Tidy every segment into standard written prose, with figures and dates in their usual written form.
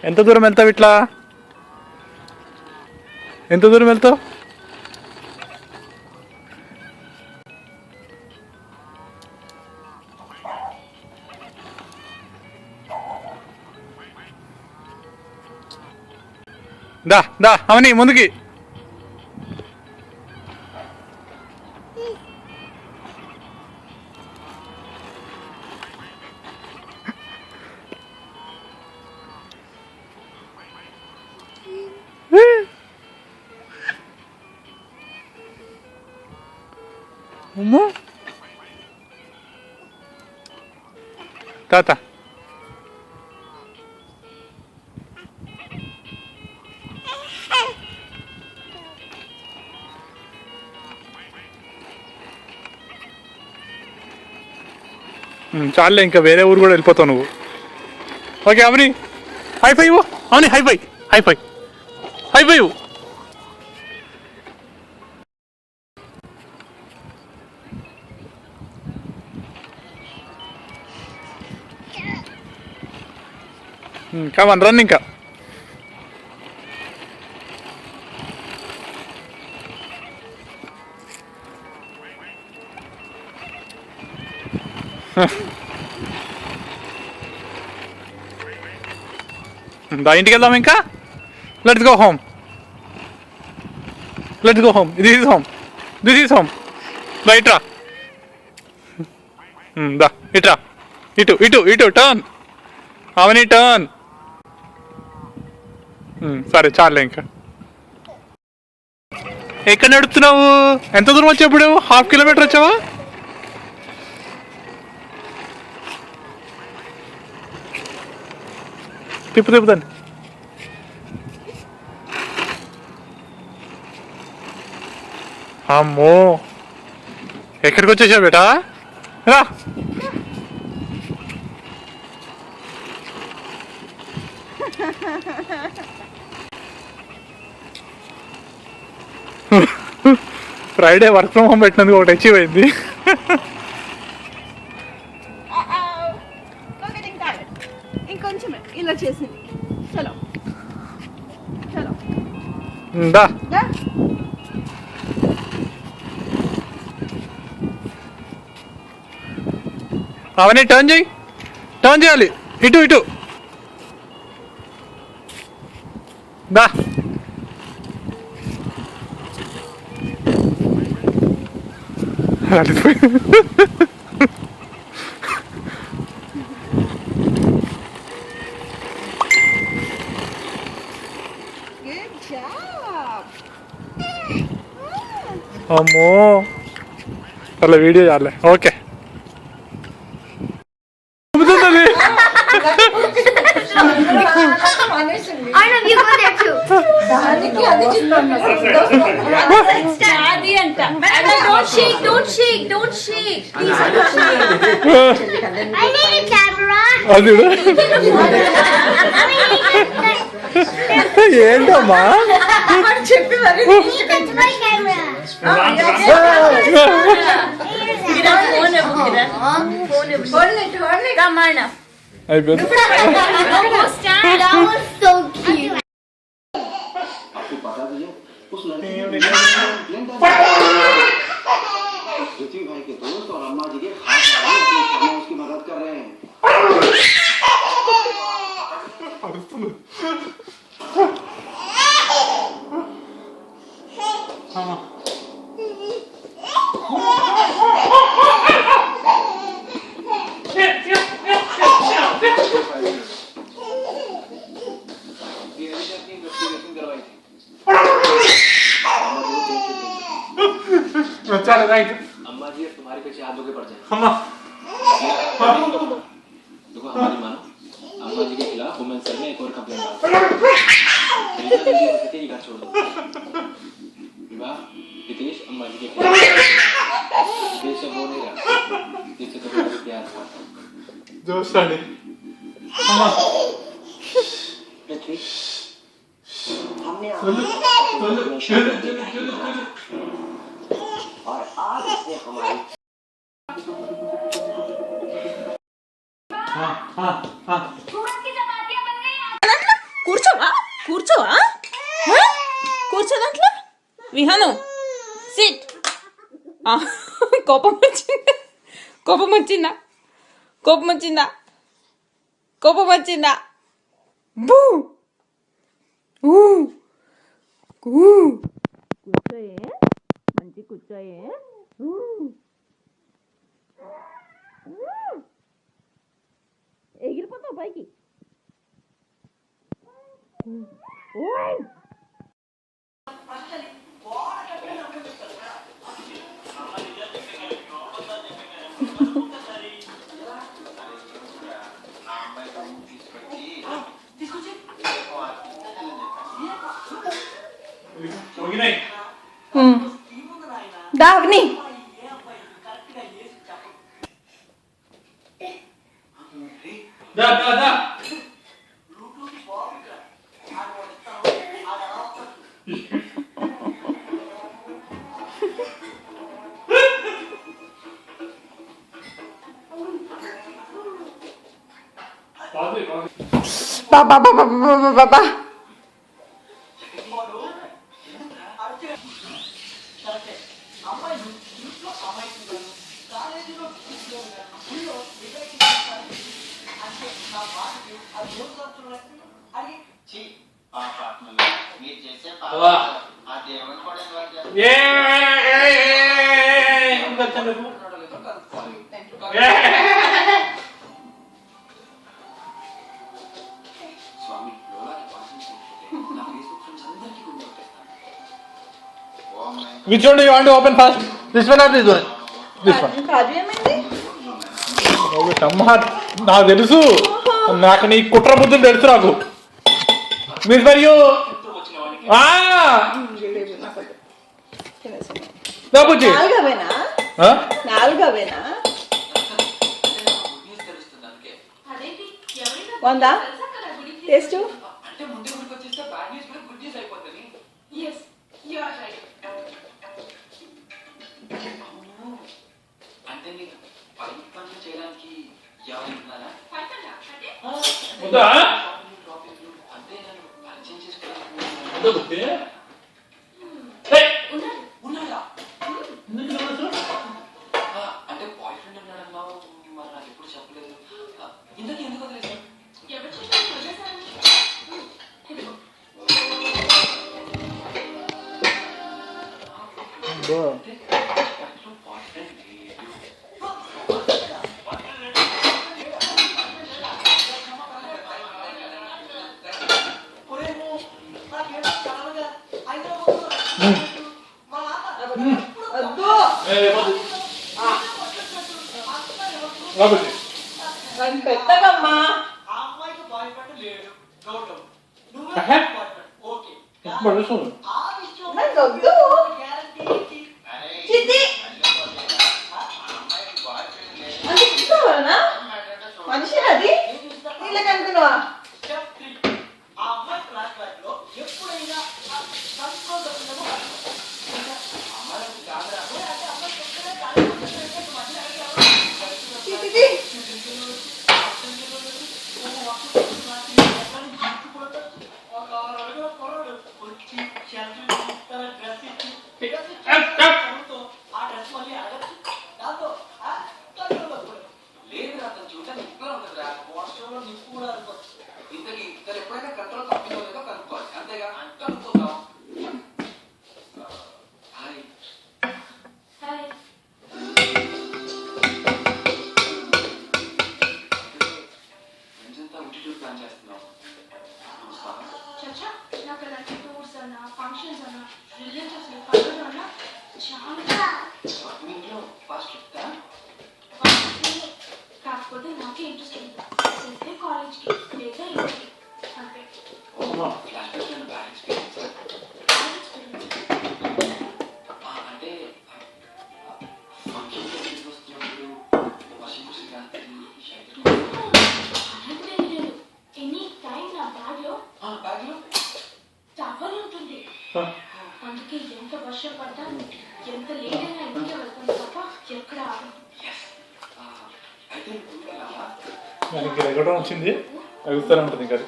ఎంత దూరం వెళ్తావు ఇట్లా? ఎంత దూరం వెళ్తావు? దా దా అవని ముందుకి. అమ్మో తాత చాలే, ఇంకా వేరే ఊరు కూడా వెళ్ళిపోతావు నువ్వు. ఓకే అవని హైఫై ఇవ్వు. అవని హైఫై హైఫై హైఫై ఇవ్వు. కమాన్ రన్ ఇంకా. దా ఇంటికి వెళ్దాం ఇంకా. Let's go home, let's go home. This is home, this is home. దా ఇట్రా, దా ఇట్రా, ఇటు ఇటు ఇటు టర్న్. అవని టర్న్. సరే చాలే ఇంకా. ఎక్కడ నడుపుతున్నావు? ఎంత దూరం వచ్చావు ఇప్పుడు? 1/2 కిలోమీటర్ వచ్చావా? తిప్పుదాన్ని. అమ్మో ఎక్కడికి వచ్చేసావు బేటా? రా. ఫ్రైడే వర్క్ ఫ్రమ్ హోమ్ పెట్టినందుకు ఒకటి అచీవ్ అయింది. ఇంకొంచెం ఇలా చేసింది. చలో చలో దా. అవన్నీ టర్న్ చేయి, టర్న్ చేయాలి. ఇటు ఇటు దా. అమ్మో అలా వీడియో చాలే. Okay Arnav, you go there too. Don't shake, don't shake, don't shake. Please don't shake. I need a camera. ఏంటమ్మా చెప్పి మరి That's my camera. Come Arnav. అయిపోయింది. That was so cute. आपको पता भी है उस लड़की पृथ्वी भाई के दोस्त और अम्मा जी के खास आदमी शर्मा उसकी मदद कर रहे हैं. చాలా రైట్. अम्मा जी अब तुम्हारे पीछे हाथ धोके पड़ जाए. అమ్మా देखो हमारी मानो अम्मा जी के खिलाफ वुमेन सेल में एक और कंप्लेंट ही घर छोड़ दो. विवाह हितेश अम्मा जी के खिलाफ देश अब वो नहीं रहा जिससे तुम्हारा प्यार था. జోష్ అండి. అమ్మా पृथ्वी हमने కూర్చోవా కూర్చోవా కూర్చో దాంట్లో విహాను సిట్ కోపం వచ్చిందా కోపం వచ్చిందా కోపం వచ్చిందా కోపం వచ్చిందా బూ ఊ కూ కూర్చోయే మంచి కూర్చోయే ఎగిరిపోతావు పైకి ఓయ్ దా అగ్ని బాబా బాబా బాబా బాబా స్వామి లోలాకి పాటించకపోతే నా ఫేస్బుక్ ఫ్రెండ్స్ అందరికీ గుండె కొట్టేస్తాను. Which one do you want to open first this one or this one this one కాజు ఏమైంది అమ్మా నాకు తెలుసు నాకు నీ కుట్ర బుద్ధులు తెలుసు నాకు మిస్ మరియు బుజ్జి నాలుగవేనా నాలుగవేనా వందా టేస్ట్ అంటే ముందే గుడికి వచ్చేస్తే బ్యాడ్ న్యూస్ కూడా గుడ్ న్యూస్ అయిపోతుంది. అంటే నీకు పై పనులు చేయడానికి ఎవరు ఉన్నారా? అంటే నన్ను పరిచయం చేసుకోవడానికి ఉన్నారా? అంటే బాయ్ ఫ్రెండ్ ఉన్నాడన్నావు మరి నాకు ఎప్పుడు చెప్పలేదు. ఇంతకీ ఎందుకు వదిలేసావు? పెట్టగమ్మా వద్దు చిట్టి అంటే ఇస్తావా మనిషి అది వీళ్ళకి అనుకున్నావా ఇంతకీ ఇద్దరు ఎప్పుడైనా కంట్రోల్ తప్పిందో లేదో కనుక్కోవాలి. అంతేగా కనుక్కుందాం. హాయ్ ఫ్రెండ్స్ అంతా ఉట్టి టూర్ ప్లాన్ చేస్తున్నాం. నాకు అలాంటి టూర్స్ అన్నా ఫంక్షన్స్ అన్నా రిలేటివ్స్ పండుగ అన్నా చాలా మీ ఇంట్లో ఫాస్ట్ చెప్తా. కాకపోతే నాకే ఇంట్రెస్ట్ ఉంది కాలేజ్కి లేదా ఇంటికి అంతే ఫ్లాష్ బ్యాక్ బ్యాడ్ ఎక్స్పీరియన్స్ అంటే ఫంక్షన్ వస్తున్నప్పుడు వర్షం కురిసిగా అలాంటిదేమీ లేదు ఎనీ టైం నా బ్యాగ్లో బ్యాగ్లో టవల్ ఉంటుంది అందుకే ఎంత వర్షం పడ్డా ఎంత లేట్ అయినా ఇంటికే వెళ్తాను తప్ప ఎక్కడ ఆగను. మనకి ఎగడం వచ్చింది ఎగుస్తూనే ఉంటుంది ఇంకా అది.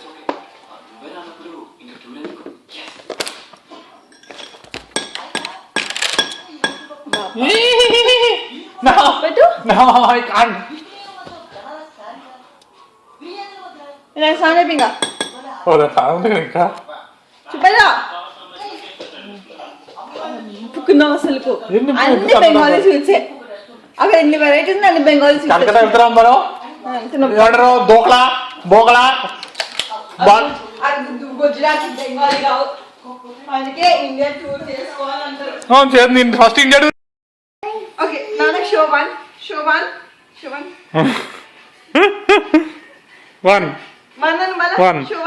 ఇలా సానే పింగా ఉంది కదా ఇంకా చూపదా పుక్కున్నాం అసలుకు ఎన్ని అన్ని బెంగాలీ స్వీట్సే అక్కడ ఎన్ని వెరైటీస్ అన్ని బెంగాలీ కలకత్తా స్వీట్స్ వెళ్తున్నాం మనం ఏమంటారు దోకలా బోకలా గుజరాతీ బెంగాలీ కావు అందుకే ఇండియా టూర్ చేసుకోవాలంటారు. చేతి నేను ఫస్ట్ ఇండియా ఓకే నాన్న షో వన్ వన్ మన One. షో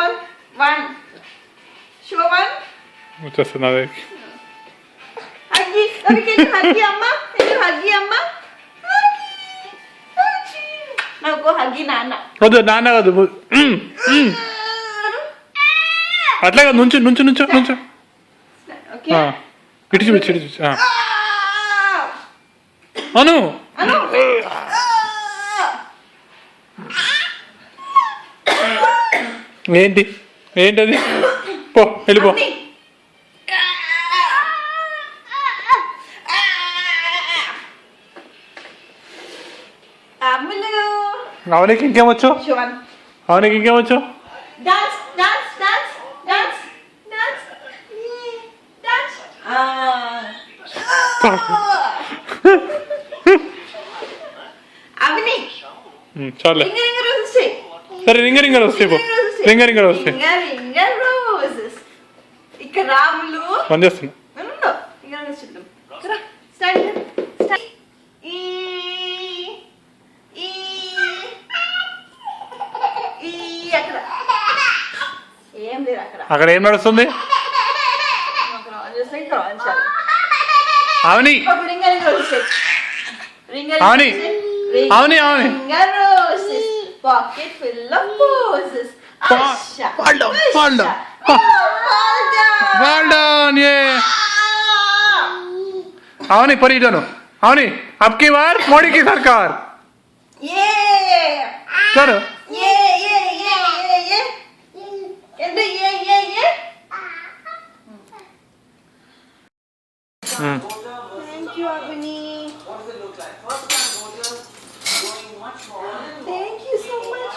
వన్ వచ్చేస్తుంది అదే హగ్గి హగ్గి అమ్మ నాకు హగ్గి నాన్న వద్దు నాన్న వద్దు అట్లా కాదు నుంచు నుంచు నుంచు నుంచు ఓకే ఇటు చూపించు ఇటు చూపించు అను ఏంటి ఏంటది పో వెళ్ళిపో అవనికి ఇంకేమొచ్చు అవనికి ఇంకేమొచ్చు చాలే సరే రింగ రింగ వస్తాయి పో రింగ రింగ వస్తాయి ఇక్కడ రాములు పని చేస్తున్నా ఏం లేదు అక్కడ అక్కడ ఏం నడుస్తుంది అవని అవని అవని అవని pocket full of poses. Fall down. Well done, yeah. అవని పరి ఇదను అవని అబ్కి బార్ మోడీ కి సర్కార్ చలో Thank you, Avani. Thank you so much,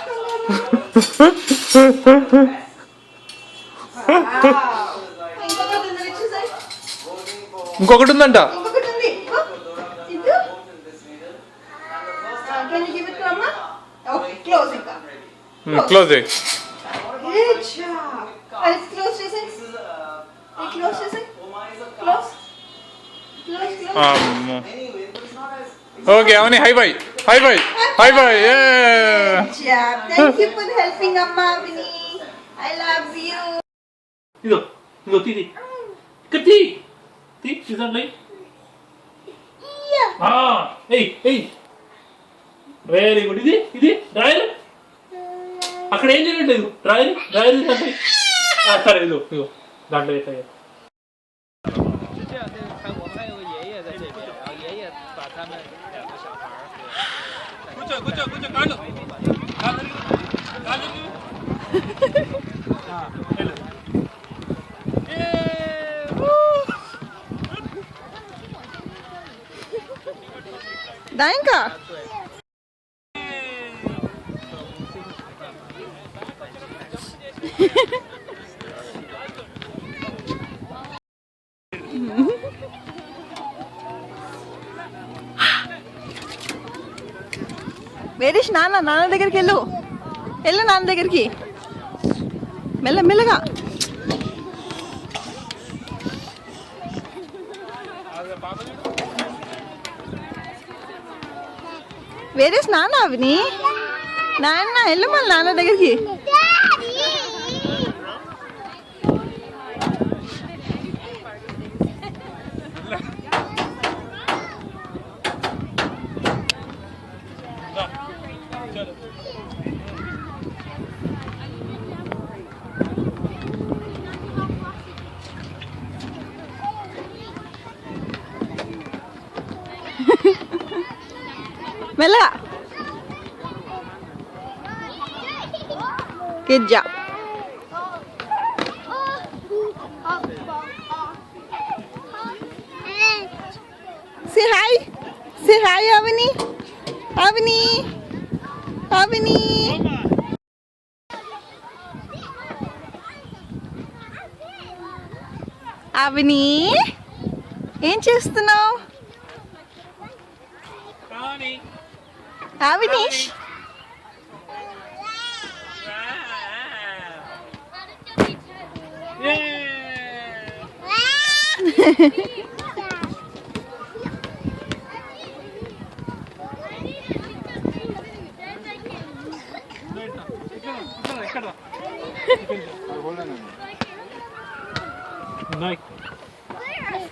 ఇంకొకటి ఉందంట Can you give it to Amma? Okay, close it. Close Good job. And it's close, Jason. Close, Jason. Close. Okay Avani hi bye hi bye hi bye Good job. Thank you for helping Amma, Avani. I love you. ఇదో ఇదో తీది కత్తి తీ తీసండి ఏయ్ ఏయ్ very good ఇది ఇది drawer అక్కడ ఏం చేయట్లేదు డ్రాయర్ డ్రాయర్ తీసండి సరే ఇదో ఇదో దాంట్లో వేసాయి Dainka. వేరేష్ నాన్న దగ్గరికి వెళ్ళు నాన్న దగ్గరికి మెల్లగా వేరేష్ నాన్న అవని నాన్న వెళ్ళు మళ్ళీ నాన్న దగ్గరికి మెల్లగా. Good job. Say hi. Say hi, Avani. Avani. Avani. Avani. ఏం చేస్తున్నావు? కానీ Avanish.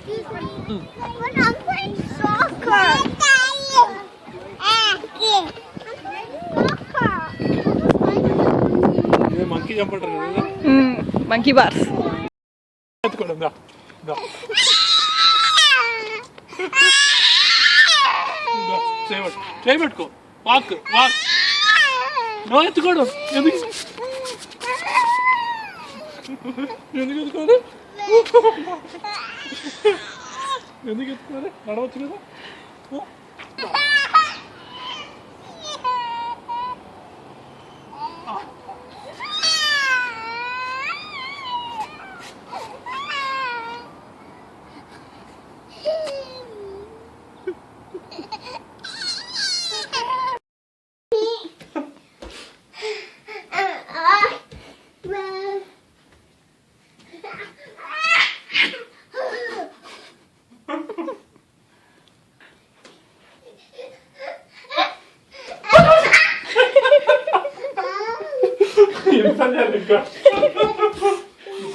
When I'm playing soccer. Monkey చంపంటారు కదా Monkey bars. ఎత్తుకోవడం దా దా చేయబట్టుకో వాక్ వాక్ నో ఎత్తుకోవడం ఎందుకు ఎందుకు ఎత్తుకోవాలి ఎందుకు ఎత్తుకోవాలి నడవచ్చు కదా ఎంత ఇంకా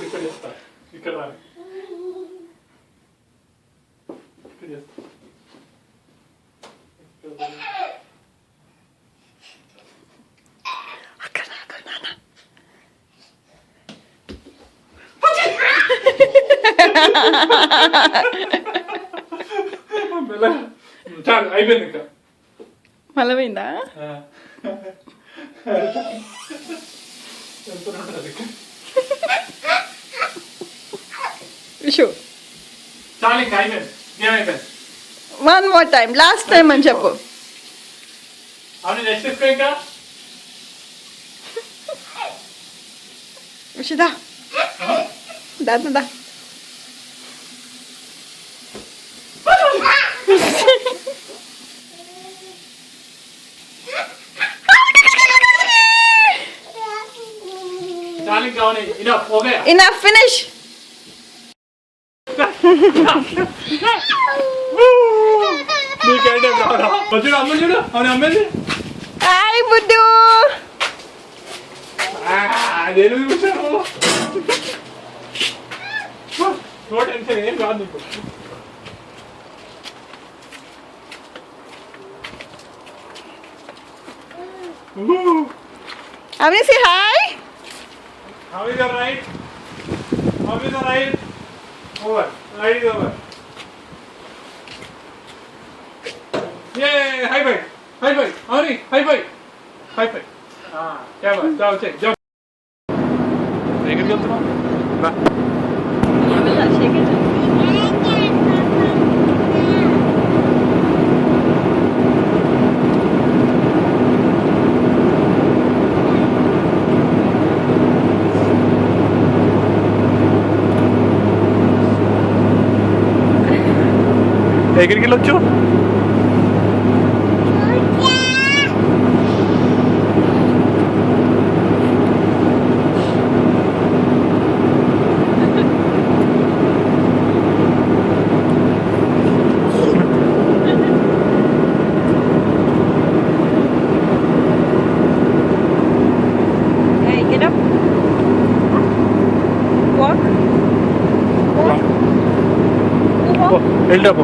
ఇక్కడ చేస్తా ఇక్కడ రాని ఇక్కడ చేస్తా చాలు అయిపోయింది ఇంకా మళ్ళీపోయిందా? షూ. చాలు ఇంకా అయిపోయింది ఏమైపోయింది one more time, last time అని చెప్పు. అవును నెక్స్ట్ ఎక్కువ ఇంకా ఉషిదా దా దా. చాలు ఇంకా అవును ఇనఫ్ ఓకే Enough, finish. నీకేంటే చూడు అమ్మ చూడు అవును అమ్మేది హాయ్ బుడ్డు. అదేను చూసాను నో టెన్షన్ ఏం కాదు నీకు Avani, say hi. How is your right? How is your right? Over. Right is over. Yay! High five! High five! Avani, high five! High five! क्या बात? जाओ चेक जाओ. ఎక్కడికి వెళ్తున్నావు? రా. ఎక్కడికి వెళ్ళొచ్చు Hey, get up. Walk. Walk. Walk. వెళ్ళిపో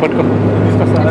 పట్టుకో తీసుకొస్తా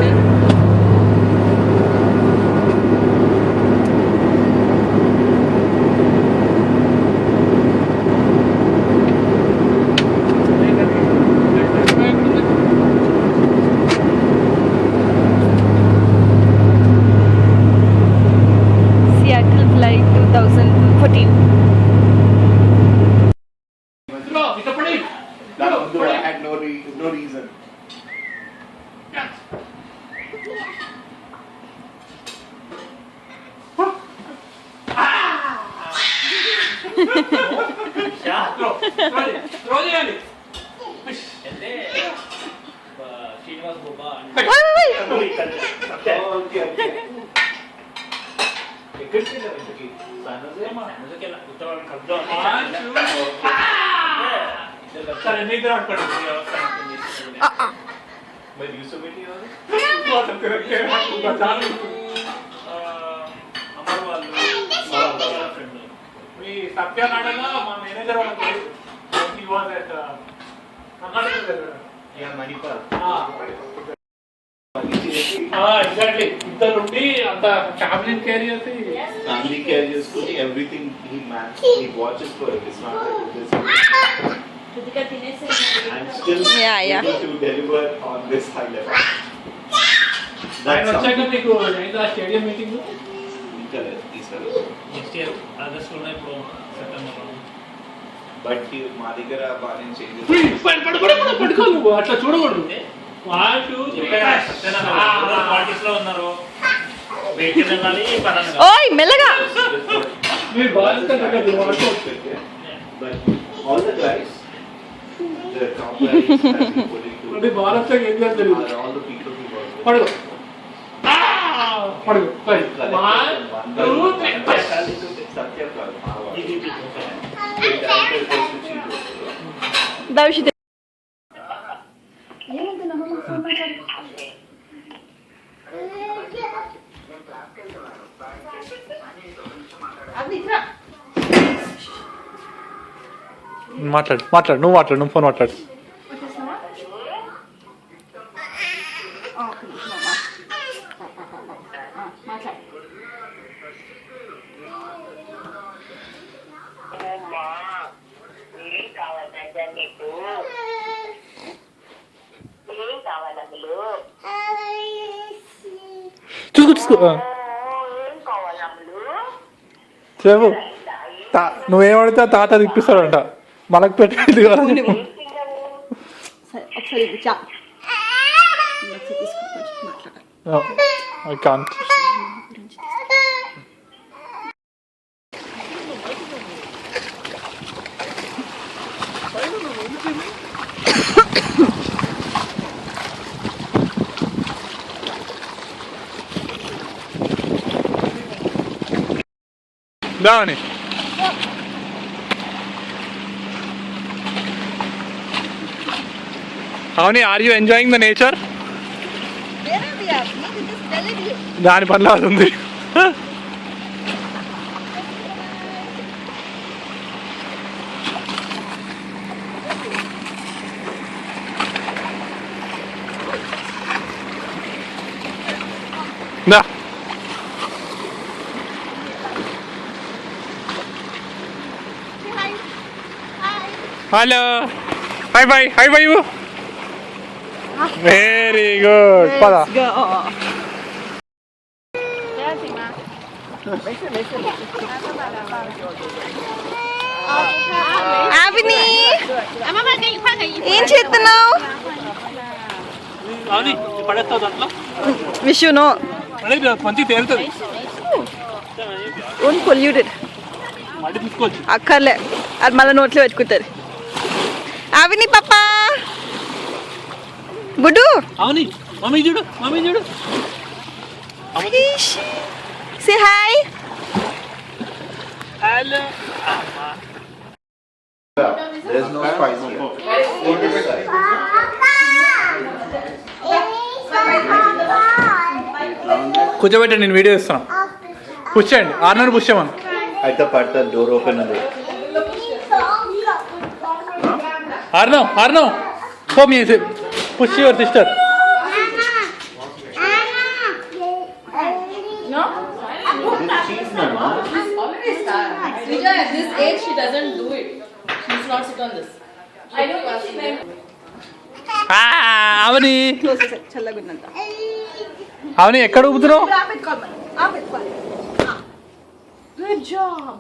త్రో చేయాలి. శ్రీనివాస్ బాబా సరే నిద్ర పట్టుకోండి. అమర్ వాళ్ళు ఫ్రెండ్ మీ సత్యనారాయణ మా మేనేజర్ వాళ్ళకి ఎగ్జాక్ట్లీ ఇద్దరు ఉండి అంత ఫ్యామిలీ క్యారీ అయితే Family care చేసుకుని everything he watches for it. It's not like this. I'm still Yeah. able to deliver on this high level. ఆయన That's వచ్చాక something. మీకు ఏంటో స్టేడియం మీటింగ్ ఇంకా లేదు, ఈసారి. నెక్స్ట్ ఇయర్ ఆగస్టులో ఇప్పుడు సెప్టెంబర్లో మా దగ్గర బాగా చేంజెస్ పట్టుకోవాలి నువ్వు అట్లా చూడకూడదు. పార్టీస్ లో ఉన్నారు వెయిట్ వెళ్ళాలి పరంగా ఓయ్ మెల్లగా. మీరు బాగా But all the guys, the top guys have been putting to అంటే బాగా వచ్చాక ఏం చేయాలి తెలియదు. are all the people who work with పడుకో పడుకో. సత్యం కాదు, ఇది దర్శిత మాట్లాడు నువ్వు ఫోన్ మాట్లాడు. చూసుకో చెప్పు. నువ్వేమడితే తాత తిప్పిస్తాడంట మనకు పెట్టేది కదా. ఒకసారి చా I can't. Dani. Avani, are you enjoying the nature? దాని పనిలో అది ఉంది. దా hello hi bye very good పద. ఆవిని ఏం చేస్తున్నావు? అవుని పడేస్తావు దాంట్లో విష్ నో మంచి తేలుతుంది. ఓన్ పొల్యూటెడ్ మళ్ళీ తీసుకోవచ్చు. అక్కర్లే, అది మళ్ళీ నోట్లో పెట్టుకుంటుంది. ఆవిని పాపా గుడ్డు అవుని మమ్మీ చూడు say hi. Hello There's no spice here. కూర్చోబెట్టండి, నేను వీడియో ఇస్తాను. పుష్ చేయండి, ఆర్నర్ పుష్ చేయమను. అయితే పడతా, డోర్ ఓపెన్ ఉంది. ఆర్నవ్ హో మీ push your sister. Rija, at this age, she doesn't do it. She does not sit on this. I don't think she meant. Avani close చల్లగున్నంత. అవని ఎక్కడ ఊపుతున్నావు? Good job.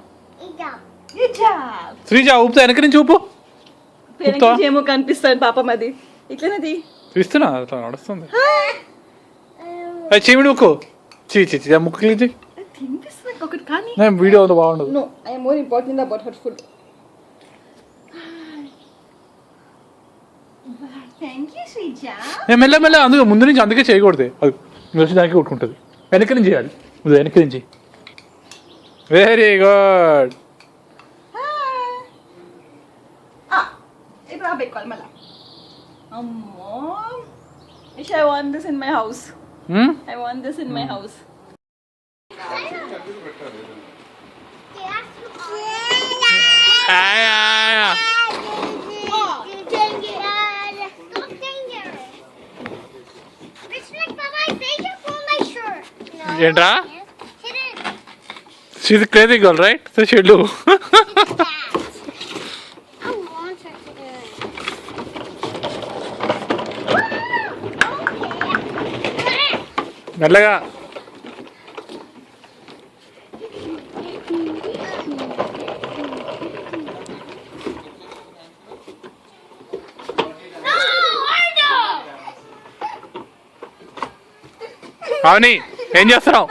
Good job. Srija ఊపుతా, వెనక నుంచి ఊపు. ఏమో కనిపిస్తాను పాపం, అది ఇట్లనది చూస్తున్నా అట్లా నడుస్తుంది. చీమిడి ముక్కు చీ ముక్కు తినిపిస్తుంది. ఒకటి Kani? నేను వీడియో అంతా బాగుండదు. No, I am more important about her food. Thank you, Srija. నేను మెల్ల అందుకే ముందు నుంచి అందుకే చేయకూడదు. అది వచ్చి దానికి కొట్టుకుంటుంది. వెనక్కి నుంచి చేయాలి. ఇది వెనక్కి నుంచి. Very good. Ito abay call mala. Wish I want this in my house. I want this in my house. ఏంట్రా? She's a crazy girl, right? So she'll do. మెల్లగా. అవని ఏం చేస్తున్నావు?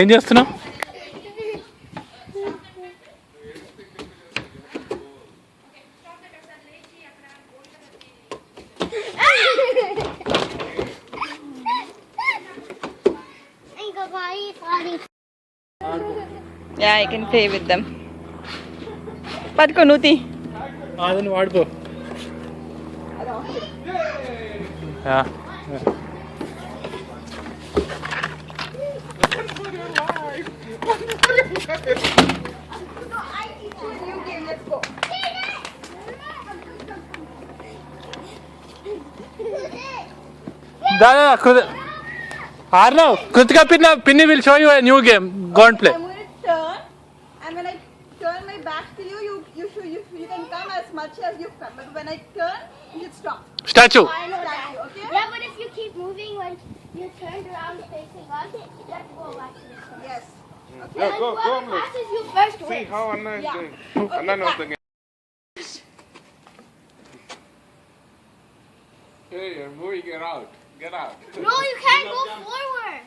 ఏం చేస్తున్నావు? Yeah, I can play with them. Patko Nuti. అదని వాడుకో. Arnav, Kritika Pinni will show you a new game. Go and play. I'm going to turn, and when I turn my back to you, you can come as much as you come. But when I turn, you should stop. Statue. Statue, okay? Yeah, but if you keep moving when you turned around facing us, you have to go back to this one. Yes. Okay. And whoever passes you first wins. How Anna is Yeah. doing. Okay, Anna knows the game. Hey, you're moving. Get out. Get out. No, you can't go forward.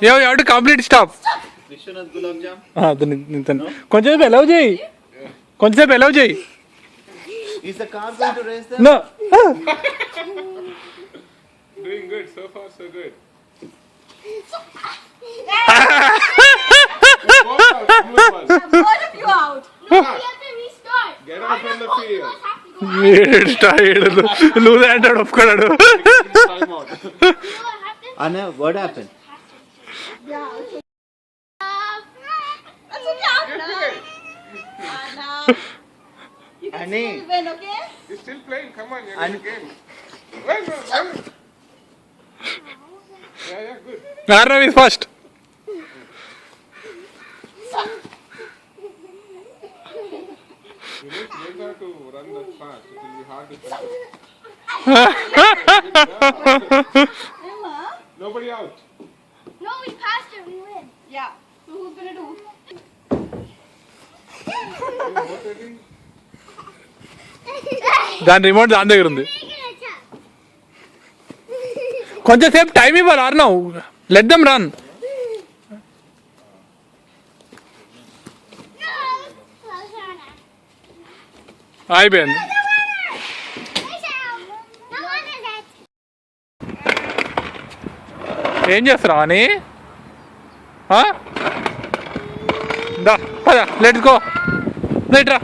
You have to complete stop. Vishwanath Gulab Jam. కొంచెంసేపు allow చేయి. కొంచెంసేపు allow చేయి. Is the car going to race them? No. Doing good. So far, so good. Both of you out. No, we have to restart. Get out from the Both of field. us have to go. Lose అంటాడు ఒప్పుకున్నాడు. Time out. No, I have to. Anna, what happened? That's okay, Anna. Anna. You can Annie. still win, okay? You're still playing. Come on, you're in the game. Well. Yeah, good. Arnav is first. You don't have to run that fast. It will be hard to Emma? Nobody out. No, we passed her. We win. Yeah. So who's gonna do? You're rotating. దాని remote దాని దగ్గర ఉంది. కొంచెం సేపు time ఇవ్వాలి Arnav. Let them run. అయిపోయింది. ఏం చేస్తున్నావు అని? దా పద లెట్స్ గో. రైట్రా.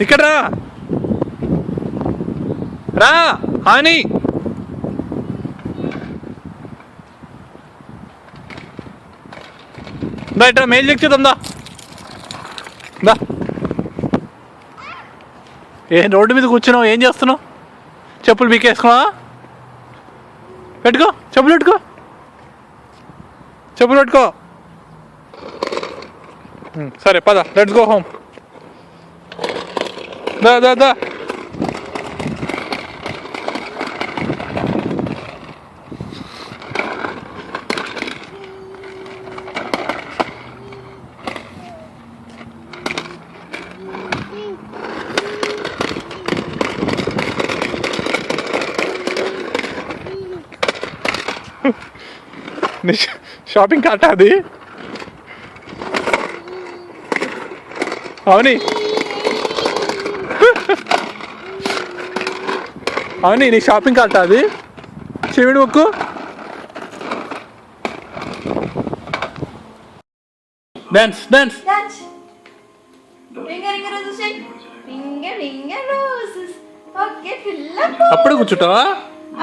ఇక్కడ రా అని. బయట మేలు చెక్ చేద్దాం. దా ఏం రోడ్డు మీద కూర్చున్నావు? ఏం చేస్తున్నావు? చెప్పులు పీకేసుకున్నావా? పెట్టుకో చెప్పులు పెట్టుకో. చెప్పులు పెట్టుకో. సరే పద లెట్స్ గో హోమ్. దా షాపింగ్ కార్ట్ అది అవుని అవుని నీ షాపింగ్ కార్ట్ అది చెవిడి ముక్కు dance dance Dance. Finger, finger roses. Say. Finger, finger roses. Okay, fill up. అప్పుడే కూర్చుంటావా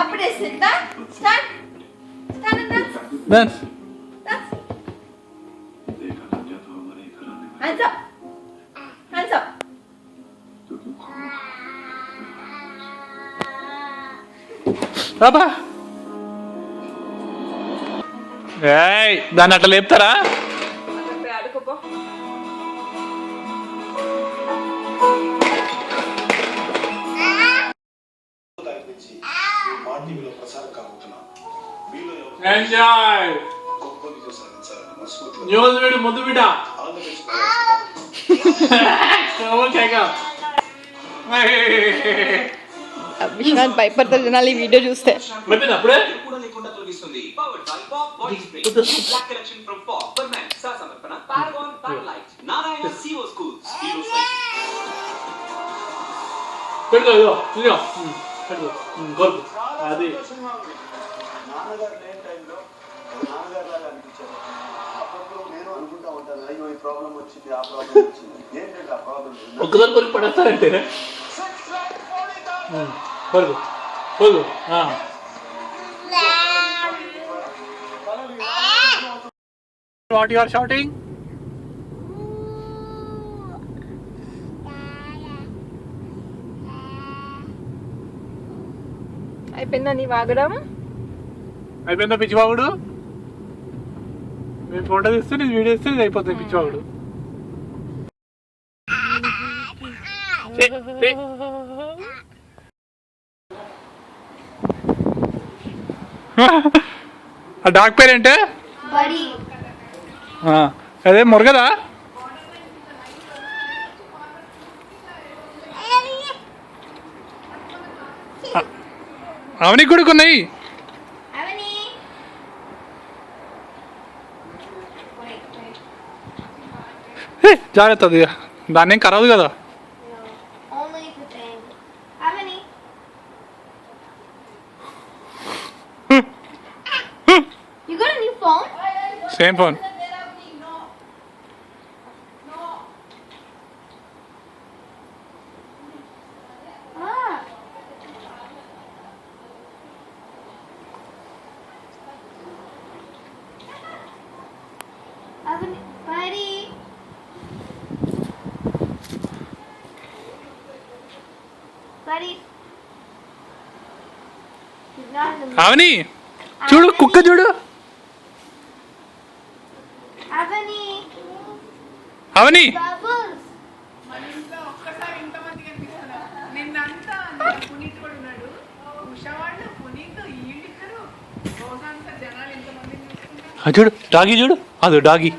Apde sit down. Stand. Stand and dance. Dance Dance. Hands up. Hands up. బాబా ఏయ్ దాన్ని అట్లా లేపుతారా Aduh, aduh, kok. మా టీవీలో ప్రసారం కాబోతున్నా మీలో ఎవరు ఎంజాయ్ గొప్ప విజయం సాధించాలని మనస్ఫూర్తిగా న్యూస్ వీడు ముద్దు బిడ్డ ఆంధ్రప్రదేశ్ విశ్వనాథ్ భయపడతారు జనాలు ఈ వీడియో చూస్తే పెట్టింది అప్పుడే కూడా లేకుండా తొలగిస్తుంది powered by pop body spray black collection from pop for men సమర్పణ Paragon Paralite Narayana CO schools Hero cycle పెట్టుకో ఇదిగో ఇదిగో పెట్టుకో కొరకు అది నాన్నగారు లేని టైంలో నాన్నగారు లాగా అనిపించారు అప్పట్లో నేను అనుకుంటా ఉంటాను అయ్యో ఈ ప్రాబ్లం వచ్చింది ఆ ప్రాబ్లం వచ్చింది ఏంటంటే ఆ ప్రాబ్లం ఒక్కదాని కొరికి పడేస్తారంటే కొరకు కొరకు వాట్ యు ఆర్ షౌటింగ్ అయిపోయిందా నీ వాగడం అయిపోయిందా పిచ్చివాగుడు నేను ఫోటో తీస్తే నేను వీడియో ఇస్తే ఇది అయిపోతుంది పిచ్చివాగుడు ఆ డాగ్ పేరేంటే Buddy. అదే మురగదా అవనికి కూడా ఉన్నాయి Avani. జాగ్రత్త అది దాన్ని ఏం కరవదు కదా Only the thing. Avani. You got a new phone? Same phone Ah. Avani, buddy. Buddy. He's not in the అవని చూడు కుక్క చూడు Avani. అవని Bubbles. ఒక్కసారి ఇంతమంది కనిపిస్తున్నారు నిన్నంతా పునీత్ కూడా ఉన్నాడు ఉషా వాళ్ళు పునీత్ వీళ్ళిద్దరు రోజంతా జనాలు ఇంతమంది చూస్తున్నారు చూడు డాగి చూడు అదు డాగి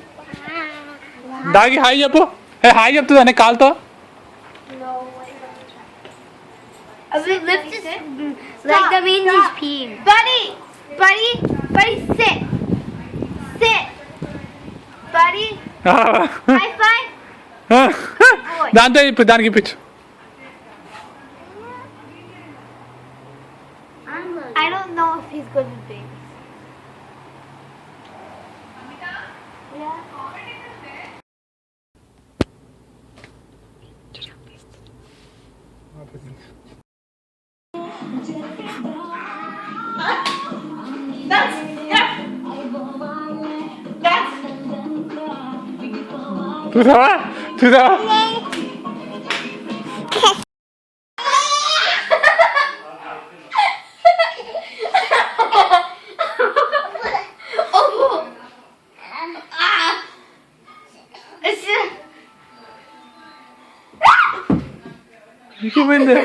డాగి హాయ్ చెప్పు హాయ్ చెప్తుంది అనే కాల్తో No way. Lift his like that means he's peeing. Buddy, buddy, buddy, sit, sit. Buddy, high five. దాంతో ఇప్పు దానికి ఇప్పించు I don't know if he's good with babies. Yeah. Dance, yeah. Dance. చూసావా చూసావా Oh. Ah. It's నీకేమైంది?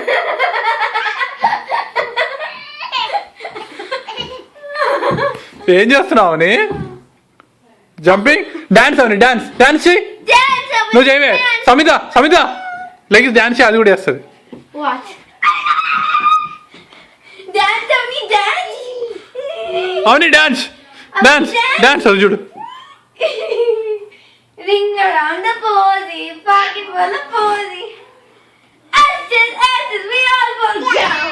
ఏం చేస్తున్నావు అని? Jumping dance అవని dance dance చెయ్యి. నువ్వు చేయవే. సమిత లెగ్స్ డాన్స్ చేయి, అది కూడా చేస్తుంది. What? Dance, Avni, dance. Avani dance dance dance అది చూడు. Ring around the posy, pocket full of posy. Ashes, we all fall down.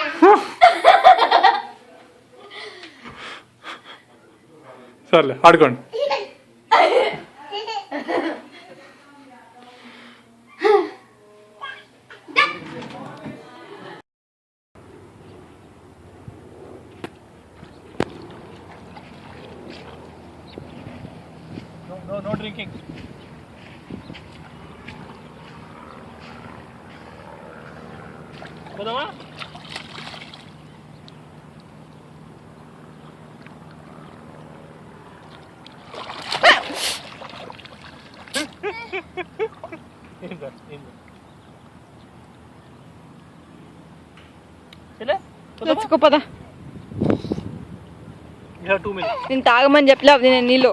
సర్లే ఆడుకోండి. No drinking. పోదామా? తెచ్చుకో పద. You have 2 minutes. నేను తాగమని చెప్పలేవు నేను నీళ్ళు.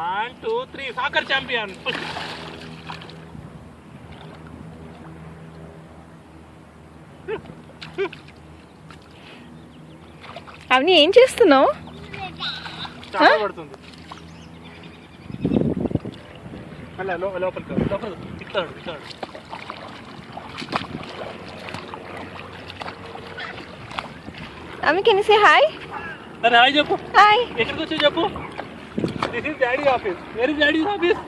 1, 2, 3 soccer champion. అవని ఏం చేస్తున్నావు? చాలా పడుతుంది. అలా లోపలికి ఇస్తాడు. అవని కెన్ యు సే హాయ్? అరే హాయ్ చెప్పు. హాయ్. ఎక్కడికి వచ్చావు చెప్పు. This is daddy office. Where is daddy office?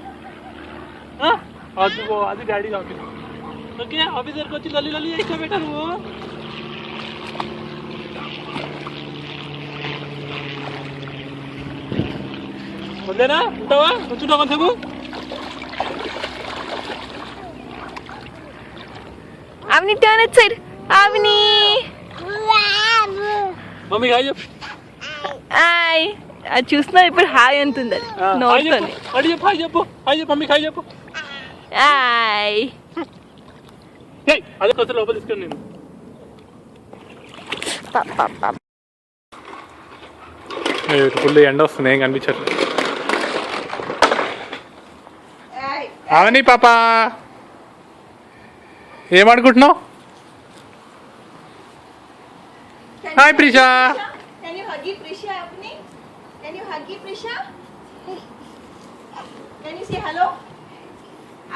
అదిగో అది డాడీ ఆఫీస్. ఓకే ఆఫీస్ దగ్గరికి వచ్చి లల్లి ఇష్టం పెట్టా నువ్వు. వద్దేనా? ఉంటావా? కూర్చుంటావు కొంచెంసేపు. Avani turn it side. Avani mummy hi చెప్పు. హాయ్. అది చూస్తున్నావు ఇప్పుడు హాయ్ అంటుంది. అది నోడుతుంది. హాయ్ చెప్పు మమ్మీ హాయ్ చెప్పు. హాయ్. అదే కొంచెం లోపల తీసుకుని నేను. ఫుల్ ఎండ వస్తుంది, ఏం కనిపించట్లేదు. అవని పాప ఏమనుకుంటున్నావు? Hi Prisha. Can you huggy Prisha Avni? Can you huggy Prisha? Can you say hello?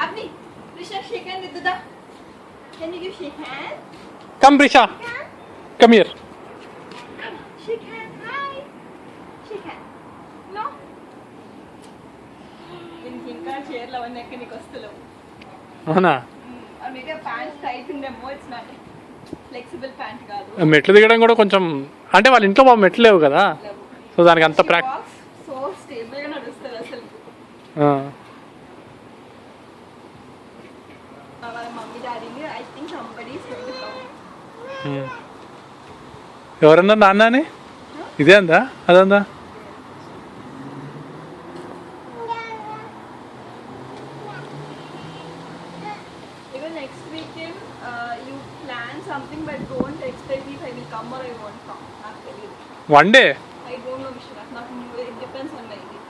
Avni, Prisha shake hand with Duda. Can you give shake hand? Come Prisha. Come here. Shake hand. Hi. Shake hand. No? దీనికి ఇంకా చైర్లు అవన్నీ ఎక్కడ నీకు వస్తలేవు. అవునా? అందుకే pant tight ఉండేమో. ఇట్స్ నాట్ ఫ్లెక్సిబుల్ ప్యాంట్ కాదు. మెట్లు దిగడం కూడా కొంచెం, అంటే వాళ్ళ ఇంట్లో బాగా మెట్లు లేవు కదా, సో దానికి అంత ప్రాక్టీస్. సో స్టేబుల్ గా నడుస్తుంది అసలు. వాళ్ళ మమ్మీ డాడీని I think somebody is going to come. ఎవరన్నా నాన్న అని? ఇదే అందా అదందా? Even next weekend, you plan something, but don't expect if I will come or I won't come. Not really. 1 day. I don't know, Vishwanath. Not it depends on my day.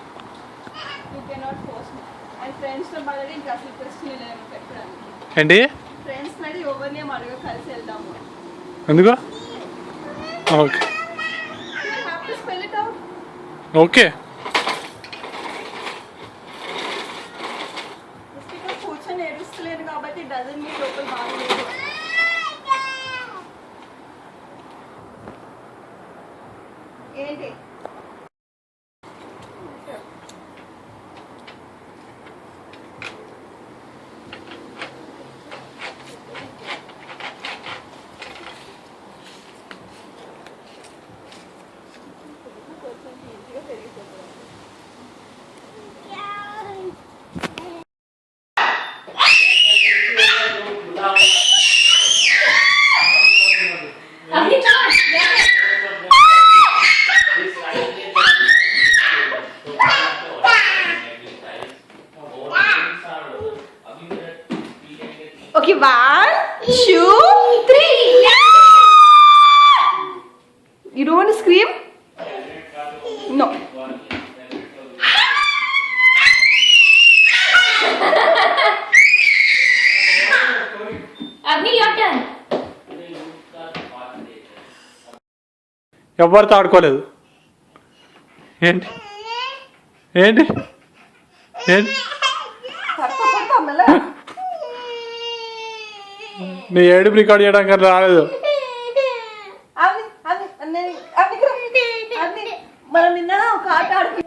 You cannot force me. And friends తో మాట్లాడి ఇంకా అసలు question లేదు పెట్టడానికి. ఏంటి? Friends నడి ఎవరిని అడగ కలిసి వెళ్దాము. ఎందుకు? Okay You have to spell it out. Okay. Just because కూర్చొని ఏడుస్తలేదు కాబట్టి డజన్ మీ లోపల బాగలేదు. ఏంటి? Avni, come on. Okay, 1, 2, 3. You don't want to scream? No. Abhi, your turn. ఎవరితో ఆడుకోలేదు. ఏంటి ఏంటి ఏంటి నీ ఏడుపు రికార్డ్ చేయడానికి అట్లా రాలేదు. మనం నిన్న ఒక ఆట ఆడుకు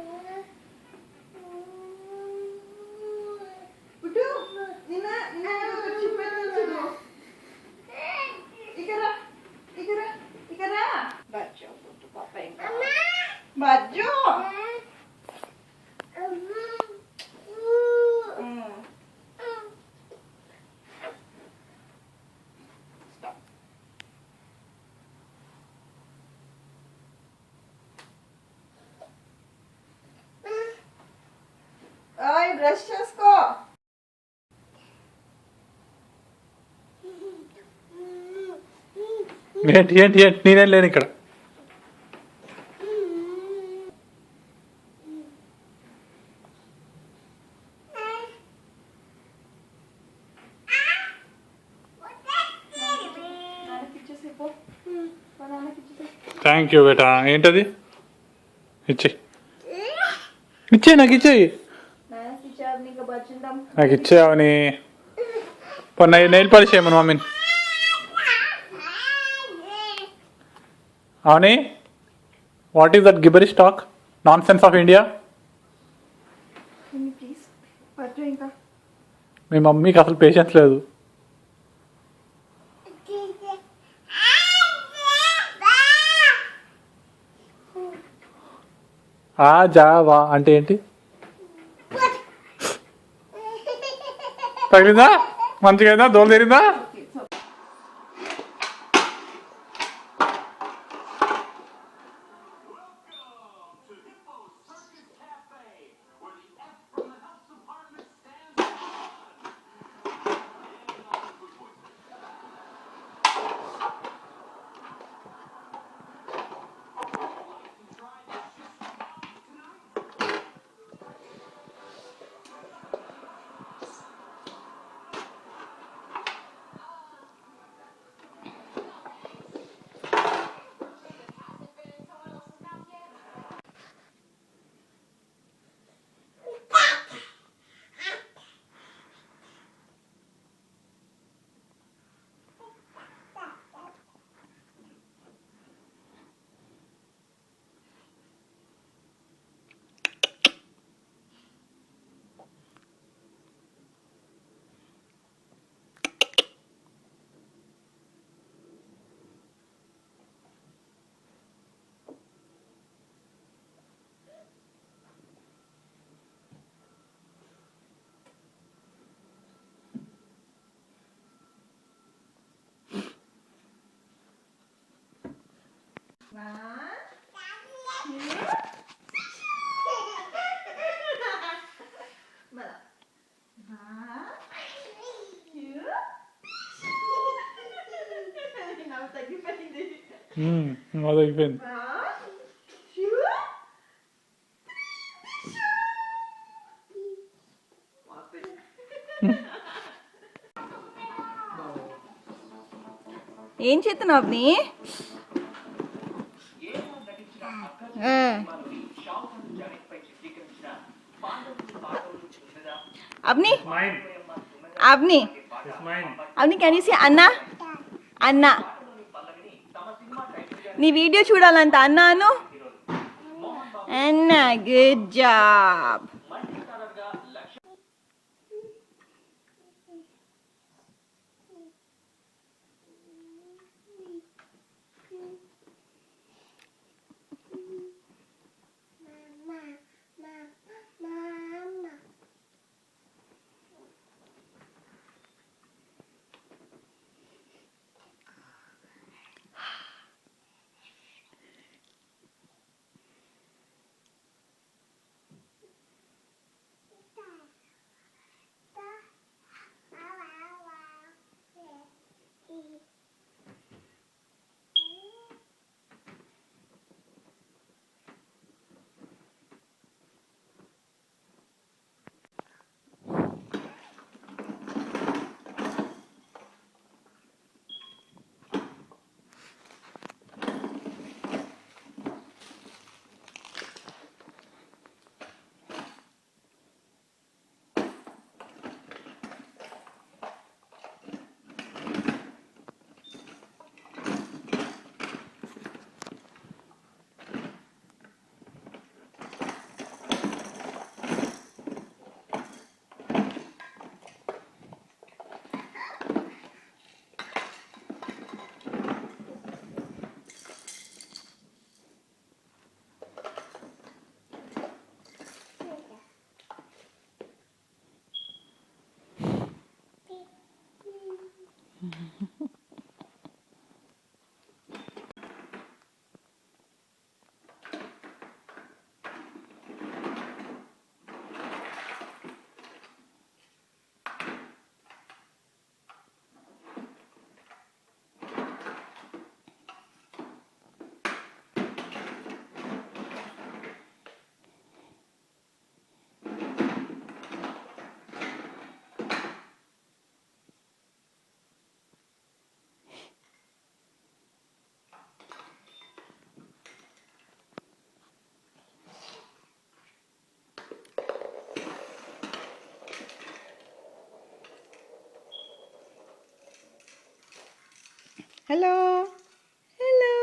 బజ్జు బ్రష్ చేసుకో. ఏంటి ఏంటి ఏంటి నేనేం లేను ఇక్కడ. థ్యాంక్ యూ బేటా. ఏంటది? ఇచ్చేయి ఇచ్చేయి నాకు ఇచ్చేయి. నాకు ఇచ్చేవని నెయిల్ పాలిష్ చేయమను మమ్మీని. అవునీ, what is that gibberish talk nonsense of India? మీ మమ్మీకి అసలు పేషెన్స్ లేదు. ఆ జా వా అంటే ఏంటి? తగిలిందా? మంచిగా అయిందా? దోలు తీరిందా? అయిపోయింది. ఏం చేస్తున్నావు Avni? Avni Avni Avni can you say అన్నా అన్నా నీ వీడియో చూడాలంట అన్నాను. అన్నా గుడ్ జాబ్. Hello. Hello.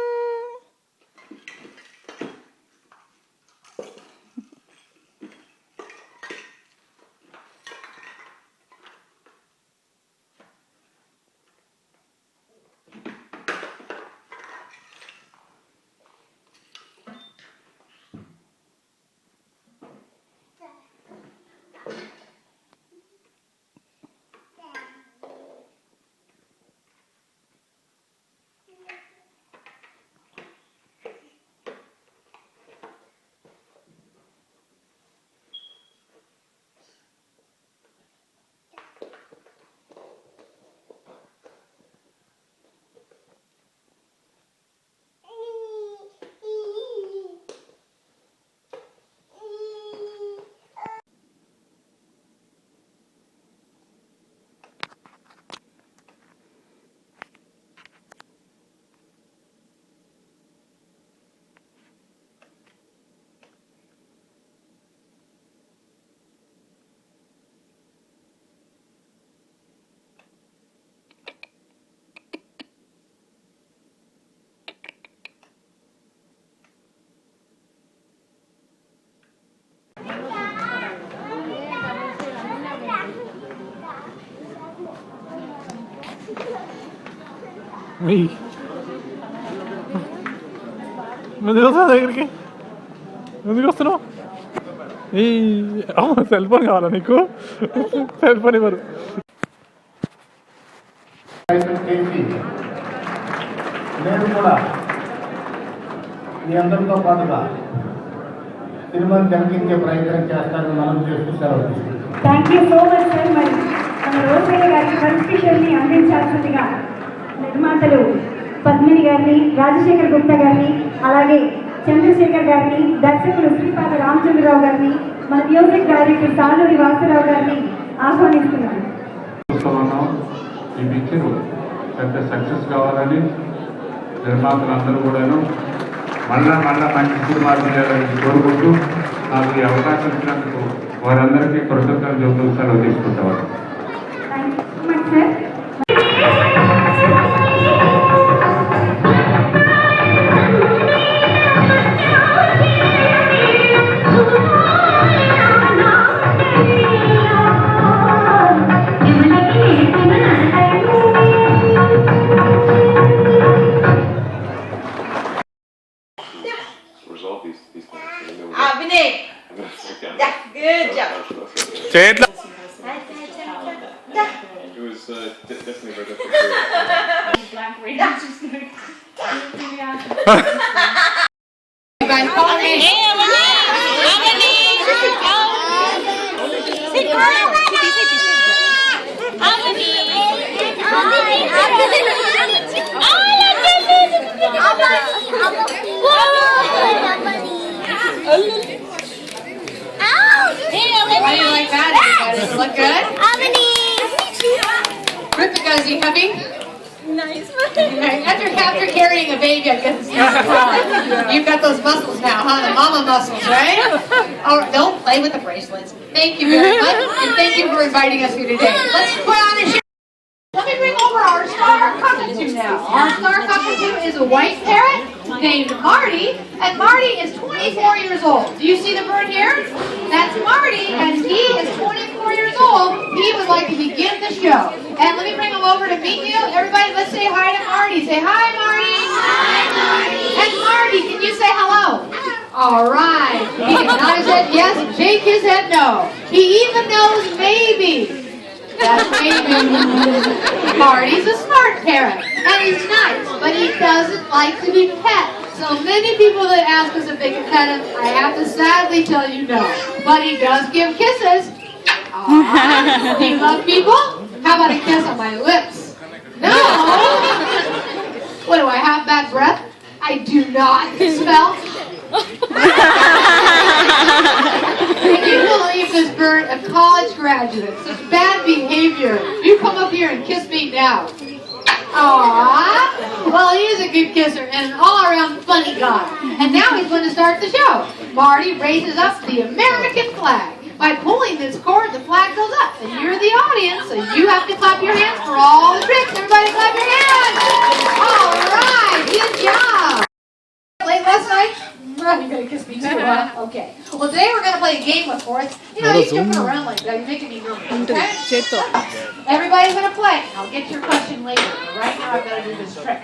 ఎందుకు వస్తున్నావు దగ్గరికి ఎందుకు వస్తున్నావు ఈ సెల్ ఫోన్ కావాలా నీకు సెల్ ఫోన్ ఇవ్వరు నేను కూడా మీ అందరితో పాటుగా తిరుమల జరిగించే ప్రయత్నం చేస్తానని మనం చేస్తూ సెలవు. Thank you so much sir. మరి మన రోజయ్య గారికి ఫస్ట్ స్పెషల్ని అందించాల్సిందిగా నిర్మాతలు పద్మిని గారిని, రాజశేఖర్ గుప్తా గారిని, అలాగే చంద్రశేఖర్ గారిని, దర్శకులు శ్రీపాద రామచంద్రరావు గారిని, మన మ్యూజిక్ డైరెక్టర్ సాలూరి వాసురావు గారిని ఆహ్వానిస్తున్నాను. ఈ పిక్చర్ పెద్ద సక్సెస్ కావాలని నిర్మాతలందరూ కూడాను మళ్ళా మంచి సినిమాలు చేయాలని కోరుకుంటూ నాకు ఈ అవకాశం ఇచ్చినందుకు వారందరికీ కృతజ్ఞతలు చెబుతూ సెలవు తీసుకుంటారు. Thank you so much sir. చేట్ల It was definitely very difficult. Black rain is just like. How do you like that, everybody? Does it look good? Krithika, is he heavy? Nice. After carrying a baby, I guess it's not a problem. You've got those muscles now, huh? The mama muscles, right? Oh, don't play with the bracelets. Thank you very much, and thank you for inviting us here today. Let's put on a show. Let me bring over our star cockatoo now. Our star cockatoo is a white parrot named Marty, and Marty is 24 years old. Do you see the bird here? That's Marty, and he is 24 years old. He would like to begin the show. And let me bring him over to meet you. Everybody, let's say hi to Marty. Say hi, Marty. Hi, Marty. And Marty, can you say hello? All right. He can nod his head yes, shake his head no. He even knows maybe. That's maybe. Marty's a smart parrot, and he's nice, but he doesn't like to be pet. So many people that ask us if they can pet him, I have to sadly tell you no. But he does give kisses. Do you love people? How about a kiss on my lips? No! What, do I have bad breath? I do not smell. Can you believe this bird, a college graduate, such bad behavior? You come up here and kiss me now. Aww. Well, he is a good kisser and an all-around funny guy. And now he's going to start the show. Marty raises up the American flag. By pulling this cord, the flag goes up. And you're the audience, so you have to clap your hands for all the tricks. Everybody clap your hands. All Good job. Late last night? You're gonna kiss me too, huh? Okay. Well, today we're gonna play a game with Forrest. You know, you're jumping around like that. You're making me nervous. Okay? Everybody's gonna play. I'll get to your question later. But right now, I've got to do this trick.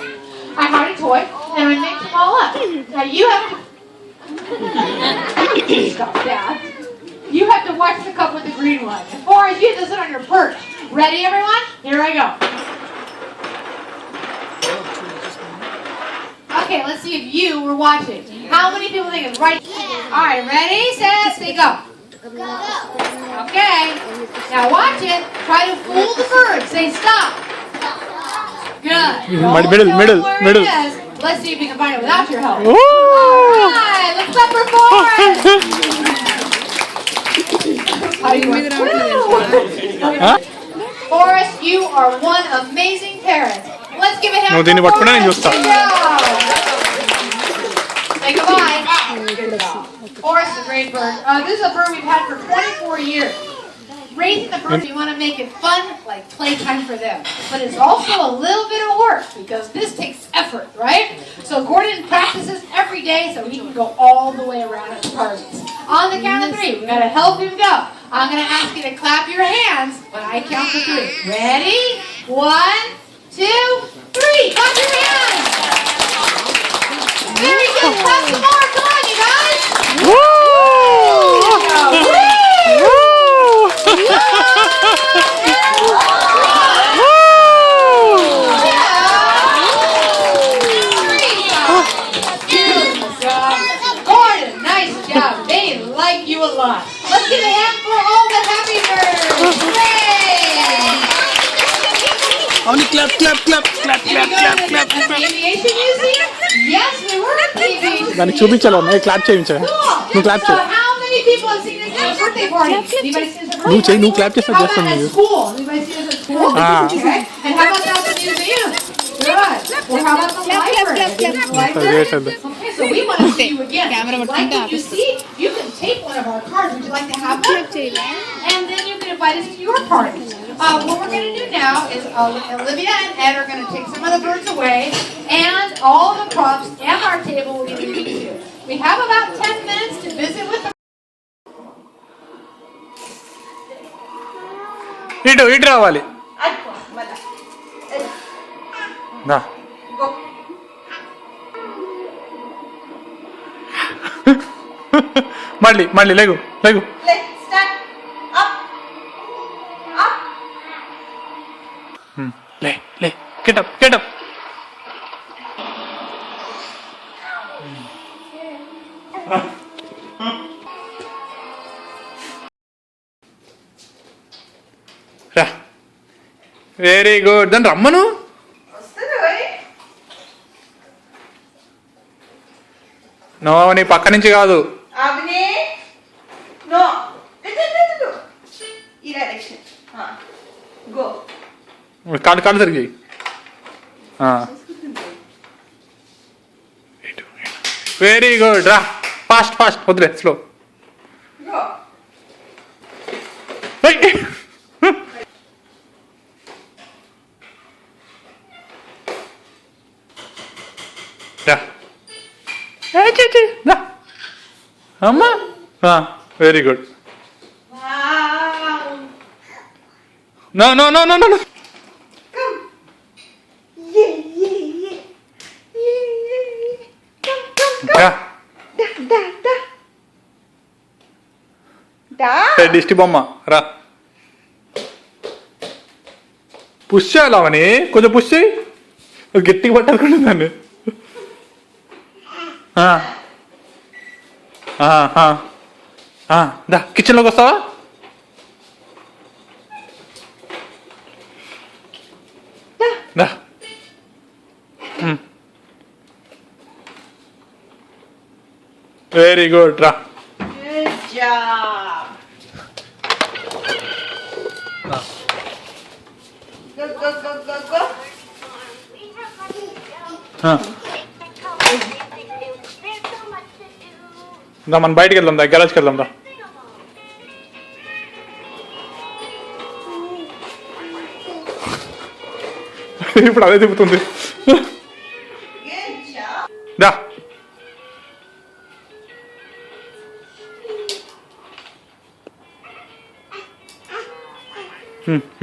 I hide a toy and I mix them all up. Now you have to. Stop that. You have to watch the cup with the green one. And Forrest, you have to sit on your perch. Ready, everyone? Here I go. Okay, let's see if you were watching. How many people think it's right? All right, ready, set, say go. Okay, now watch it. Try to fool the bird. Say stop. Good. Middle. Let's see if we can find it without your help. All right, let's clap for Forrest. How do you want? Forrest, you are one amazing parent. Let's give a hand for Forrest. Good job. Say goodbye. Forrest is a great bird. This is a bird we've had for 24 years. Raising the bird, you want to make it fun, like playtime for them. But it's also a little bit of work because this takes effort, right? So Gordon practices every day so he can go all the way around at the parties. On the count of 3, we've got to help him go. I'm going to ask you to clap your hands when I count to 3. Ready? 1, 2, 3. Clap your hands. Very good. Clap some more. Come on, you guys. Woo! Gordon, nice job. They like you a lot. Let's give a hand for all the happy birds. Only clap. Aviation museum? Yes, we were at the aviation దానికి చూపించాలి clap చేయించా నువ్వు clap చేయి So how many people have seen this at a birthday party? Anybody seen this at a నువ్వు birthday చేయి నువ్వు clap చేస్తా party? How చేస్తాను about at నీకు school? Anybody seen this at school? Okay. And how about down at the museum? Good. Or how about the library? The library? Okay, so we want to see you again. Like what you see, you can take one of our cards. Would you like to have one? And then you can invite us to your parties. What we're going to do now is Olivia and Ed are going to take some of the birds away, and all the props and our table will be leaving too. We have about 10 minutes to visit with the ఇటు రావాలి దా మళ్ళీ లేగు లే getup రా very good దాన్ని రమ్మను no నీ పక్క నుంచి కాదు కాళ్ళు తిరిగి వెరీ గుడ్ రా ఫాస్ట్ వద్దులే స్లో రా అమ్మా వెరీ గుడ్ No. దిష్టి బొమ్మ రా పుష్ చేయాలి అవని కొంచెం పుష్ చేయి గట్టిగా పట్టాలనుకుంటుంది దాన్ని దా కిచెన్లోకి వస్తావా దా వెరీ గుడ్ రా మనం బయటికి వెళ్దాం దా గ్యారేజ్కి వెళ్దాం దా ఇప్పుడు అదే చెబుతుంది దా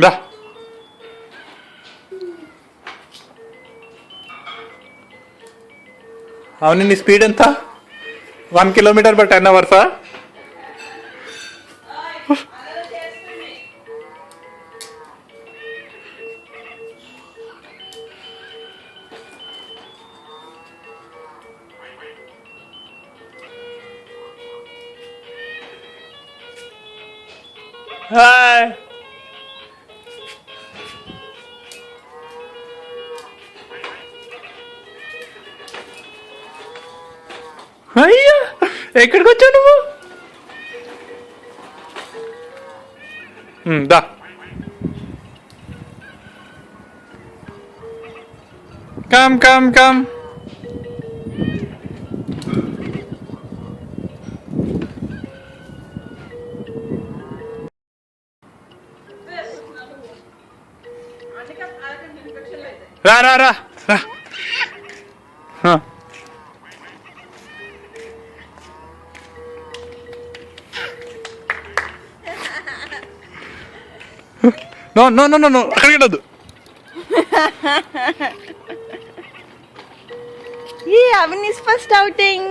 దా అవును నీ స్పీడ్ ఎంత 1 kilometer per 10 hours? హాయ్ అయ్యా ఎక్కడికి వచ్చావు నువ్వు దా కమ్ కమ్ కమ్ రా రా రా రా నో నో నో నో అక్కడికి వెళ్ళొద్దు Avani's first outing.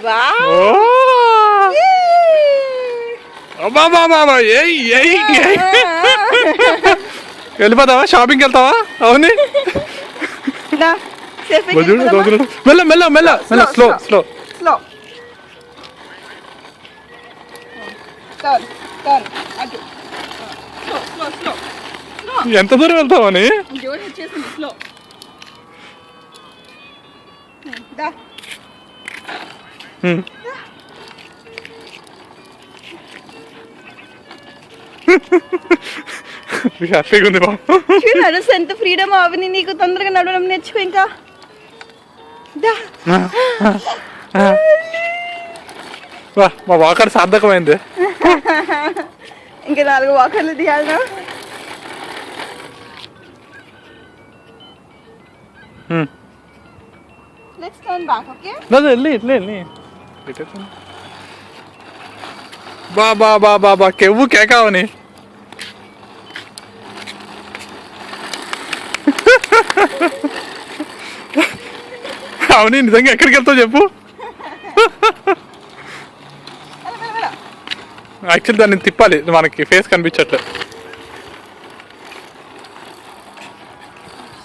Wow. అబ్బా బాబా వెళ్ళిపోతావా షాపింగ్కి వెళ్తావా అవును మెల్ల మెల్ల మెల్ల మెల్ల slow slow Slow. Turn. Again. Slow. ఎంత దూరం వెళ్తావని జోడి వచ్చేసింది స్లో. దా. హ్యాపీగా ఉంది బాబు నడుస్తూ ఎంత ఫ్రీడమ్ అవని నీకు తొందరగా నడవడం నేర్చుకో ఇంకా దా. మా వాకర్ సార్థకమైంది ఇంకా 4 వాకర్లు తీయాలనా Let's turn back, okay? వెళ్ళి బా కెవ్వు కేకావని అవును నిజంగా ఎక్కడికి వెళ్తావు చెప్పు యాక్చువల్లీ దాన్ని తిప్పాలి మనకి ఫేస్ కనిపించట్లేదు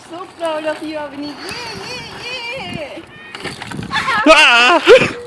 So proud of you, Avani. Yeah.